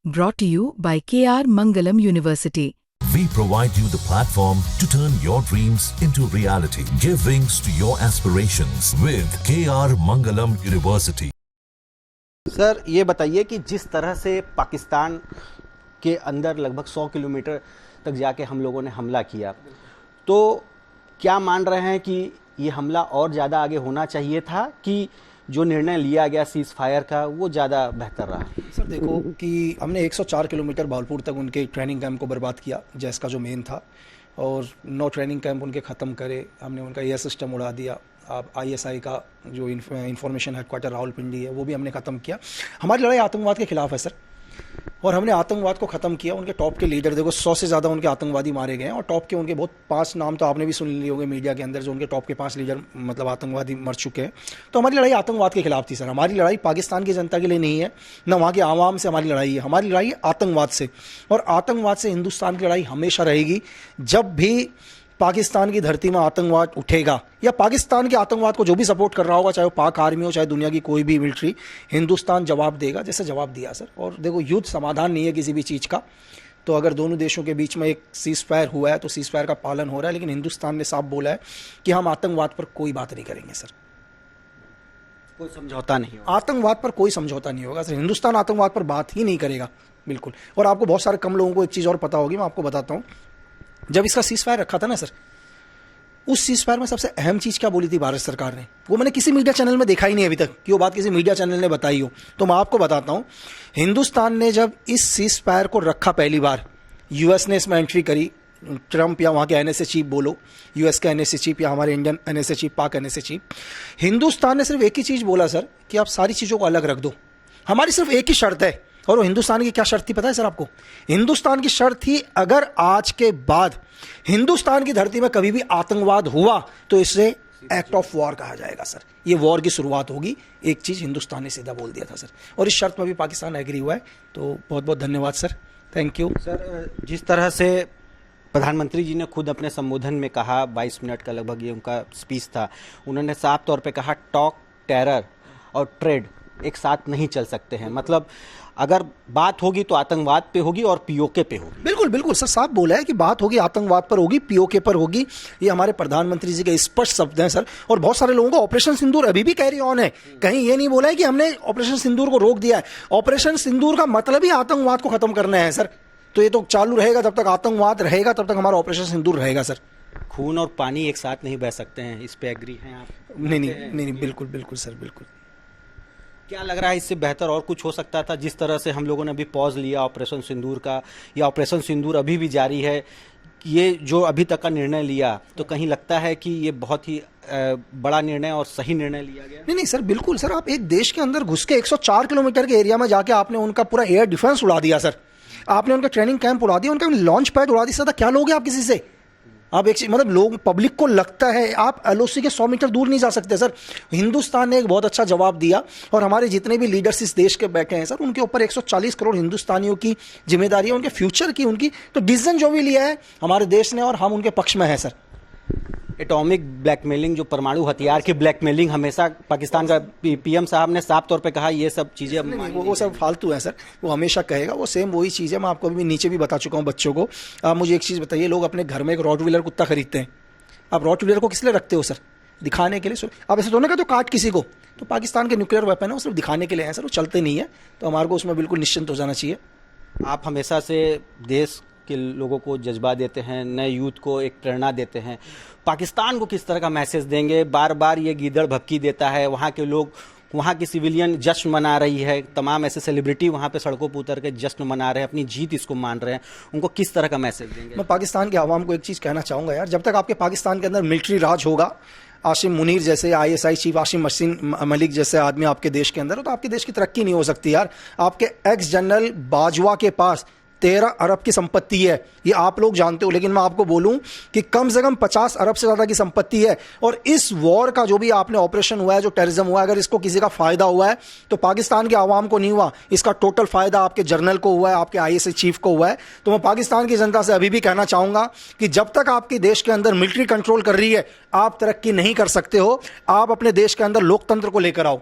Brought to you by KR Mangalam University. We provide you the platform to turn your dreams into reality. Give wings to your aspirations with KR Mangalam University. Sir ये बताइए कि जिस तरह से पाकिस्तान के अंदर लगभग 100 kilometre तक जाके हम लोगों ने हमला किया, तो क्या मान रहे हैं कि ये हमला और ज़्यादा आगे होना चाहिए था कि जो निर्णय लिया गया सीज़ फायर का वो ज़्यादा बेहतर रहा? सर देखो कि हमने 104 किलोमीटर भावलपुर तक उनके ट्रेनिंग कैंप को बर्बाद किया, जैस का जो मेन था, और 9 ट्रेनिंग कैंप उनके ख़त्म करे। हमने उनका एयर सिस्टम उड़ा दिया। अब ISI का जो इंफॉर्मेशन हेडक्वार्टर रावलपिंडी है वो भी हमने ख़त्म किया। हमारी लड़ाई आतंकवाद के खिलाफ है सर, और हमने आतंकवाद को ख़त्म किया। उनके टॉप के लीडर देखो 100 से ज़्यादा उनके आतंकवादी मारे गए हैं, और टॉप के उनके बहुत 5 नाम तो आपने भी सुन लिए होंगे मीडिया के अंदर, जो उनके टॉप के 5 लीडर मतलब आतंकवादी मर चुके हैं। तो हमारी लड़ाई आतंकवाद के खिलाफ थी सर। हमारी लड़ाई पाकिस्तान की जनता के लिए नहीं है, न वहाँ के आवाम से हमारी लड़ाई है। हमारी लड़ाई है आतंकवाद से, और आतंकवाद से हिंदुस्तान की लड़ाई हमेशा रहेगी। जब भी पाकिस्तान की धरती में आतंकवाद उठेगा, या पाकिस्तान के आतंकवाद को जो भी सपोर्ट कर रहा होगा, चाहे वो पाक आर्मी हो चाहे दुनिया की कोई भी मिलिट्री, हिंदुस्तान जवाब देगा, जैसे जवाब दिया सर। और देखो युद्ध समाधान नहीं है किसी भी चीज़ का, तो अगर दोनों देशों के बीच में एक सीज़ फायर हुआ है तो सीज़ फायर का पालन हो रहा है, लेकिन हिंदुस्तान ने साफ बोला है कि हम आतंकवाद पर कोई बात नहीं करेंगे सर। कोई समझौता नहीं होगा, आतंकवाद पर कोई समझौता नहीं होगा सर। हिंदुस्तान आतंकवाद पर बात ही नहीं करेगा, बिल्कुल। और आपको बहुत सारे कम लोगों को एक चीज़ और पता होगी, मैं आपको बताता हूँ। जब इसका सीज़ फायर रखा था ना सर, उस सीज़ फायर में सबसे अहम चीज़ क्या बोली थी भारत सरकार ने, वो मैंने किसी मीडिया चैनल में देखा ही नहीं अभी तक कि वो बात किसी मीडिया चैनल ने बताई हो। तो मैं आपको बताता हूँ, हिंदुस्तान ने जब इस सीज़ फायर को रखा पहली बार, यूएस ने इसमें एंट्री करी। ट्रंप या वहाँ के NSA चीफ बोलो, यूएस के NSA चीफ या हमारे इंडियन NSA चीफ, पाक NSA चीफ, हिंदुस्तान ने सिर्फ एक ही चीज़ बोला सर कि आप सारी चीज़ों को अलग रख दो। हमारी सिर्फ एक ही शर्त है, और वो हिंदुस्तान की क्या शर्त थी पता है सर आपको? हिंदुस्तान की शर्त थी, अगर आज के बाद हिंदुस्तान की धरती में कभी भी आतंकवाद हुआ तो इसे एक्ट ऑफ वॉर कहा जाएगा सर। ये वॉर की शुरुआत होगी। एक चीज़ हिंदुस्तान ने सीधा बोल दिया था सर, और इस शर्त में भी पाकिस्तान एग्री हुआ है। तो बहुत बहुत धन्यवाद सर, थैंक यू सर। जिस तरह से प्रधानमंत्री जी ने खुद अपने संबोधन में कहा, 22 मिनट का लगभग ये उनका स्पीच था, उन्होंने साफ तौर पे कहा टॉक, टेरर और ट्रेड एक साथ नहीं चल सकते हैं। मतलब अगर बात होगी तो आतंकवाद पे होगी और POK पे होगी। बिल्कुल बिल्कुल सर, साफ बोला है कि बात होगी आतंकवाद पर होगी, POK पर होगी। ये हमारे प्रधानमंत्री जी के स्पष्ट शब्द हैं सर। और बहुत सारे लोगों को ऑपरेशन सिंदूर अभी भी कैरी ऑन है, कहीं ये नहीं बोला है कि हमने ऑपरेशन सिंदूर को रोक दिया है। ऑपरेशन सिंदूर का मतलब ही आतंकवाद को खत्म करना है सर। तो ये तो चालू रहेगा, जब तक आतंकवाद रहेगा तब तक हमारा ऑपरेशन सिंदूर रहेगा सर। खून और पानी एक साथ नहीं बह सकते हैं, इस पे एग्री हैं आप? नहीं, बिल्कुल बिल्कुल सर, बिल्कुल। क्या लग रहा है इससे बेहतर और कुछ हो सकता था? जिस तरह से हम लोगों ने अभी पॉज लिया ऑपरेशन सिंदूर का, या ऑपरेशन सिंदूर अभी भी जारी है, ये जो अभी तक का निर्णय लिया, तो कहीं लगता है कि ये बहुत ही बड़ा निर्णय और सही निर्णय लिया गया? नहीं सर, बिल्कुल सर। आप एक देश के अंदर घुस के 104 किलोमीटर के एरिया में जाके आपने उनका पूरा एयर डिफेंस उड़ा दिया सर। आपने उनका ट्रेनिंग कैंप उड़ा दिया, उनका लॉन्च पैड उड़ा दिया सर। क्या लोगे आप किसी से? आप एक चीज मतलब लोग, पब्लिक को लगता है आप LOC के 100 मीटर दूर नहीं जा सकते सर। हिंदुस्तान ने एक बहुत अच्छा जवाब दिया, और हमारे जितने भी लीडर्स इस देश के बैठे हैं सर, उनके ऊपर 140 करोड़ हिंदुस्तानियों की जिम्मेदारी है, उनके फ्यूचर की, उनकी। तो डिसीजन जो भी लिया है हमारे देश ने, और हम उनके पक्ष में हैं सर। एटॉमिक ब्लैकमेलिंग, जो परमाणु हथियार की ब्लैकमेलिंग, हमेशा पाकिस्तान का PM साहब ने साफ तौर पे कहा ये सब चीज़ें वो सब फालतू है सर। वो हमेशा कहेगा, वो सेम वही चीज़ है। मैं आपको अभी नीचे भी बता चुका हूँ बच्चों को। आप मुझे एक चीज़ बताइए, लोग अपने घर में एक रॉटवीलर कुत्ता खरीदते हैं, आप रॉटवीलर को किस लिए रखते हो सर? दिखाने के लिए। आप ऐसे तो नहीं कहते काट किसी को। तो पाकिस्तान के न्यूक्लियर वेपन है, वो सिर्फ दिखाने के लिए है सर, वो चलते नहीं है। तो हमारे को उसमें बिल्कुल निश्चिंत हो जाना चाहिए। आप हमेशा से देश के लोगों को जज्बा देते हैं, नए यूथ को एक प्रेरणा देते हैं। पाकिस्तान को किस तरह का मैसेज देंगे? बार बार ये गीदड़ भभकी देता है, वहाँ के लोग, वहाँ की सिविलियन जश्न मना रही है, तमाम ऐसे सेलिब्रिटी वहाँ पे सड़कों पर उतर के जश्न मना रहे हैं, अपनी जीत इसको मान रहे हैं। उनको किस तरह का मैसेज देंगे? मैं पाकिस्तान के आवाम को एक चीज़ कहना चाहूँगा यार, जब तक आपके पाकिस्तान के अंदर मिलिट्री राज होगा, आसिम मुनीर जैसे ISI चीफ आसिम मलिक जैसे आदमी आपके देश के अंदर हो, तो आपके देश की तरक्की नहीं हो सकती यार। आपके एक्स जनरल बाजवा के पास 13 अरब की संपत्ति है, ये आप लोग जानते हो, लेकिन मैं आपको बोलूं कि कम से कम 50 अरब से ज़्यादा की संपत्ति है। और इस वॉर का जो भी आपने ऑपरेशन हुआ है, जो टेररिज्म हुआ है, अगर इसको किसी का फ़ायदा हुआ है तो पाकिस्तान के आवाम को नहीं हुआ, इसका टोटल फ़ायदा आपके जर्नल को हुआ है, आपके ISI चीफ को हुआ है। तो मैं पाकिस्तान की जनता से अभी भी कहना चाहूँगा कि जब तक आपके देश के अंदर मिलिट्री कंट्रोल कर रही है, आप तरक्की नहीं कर सकते हो। आप अपने देश के अंदर लोकतंत्र को लेकर आओ।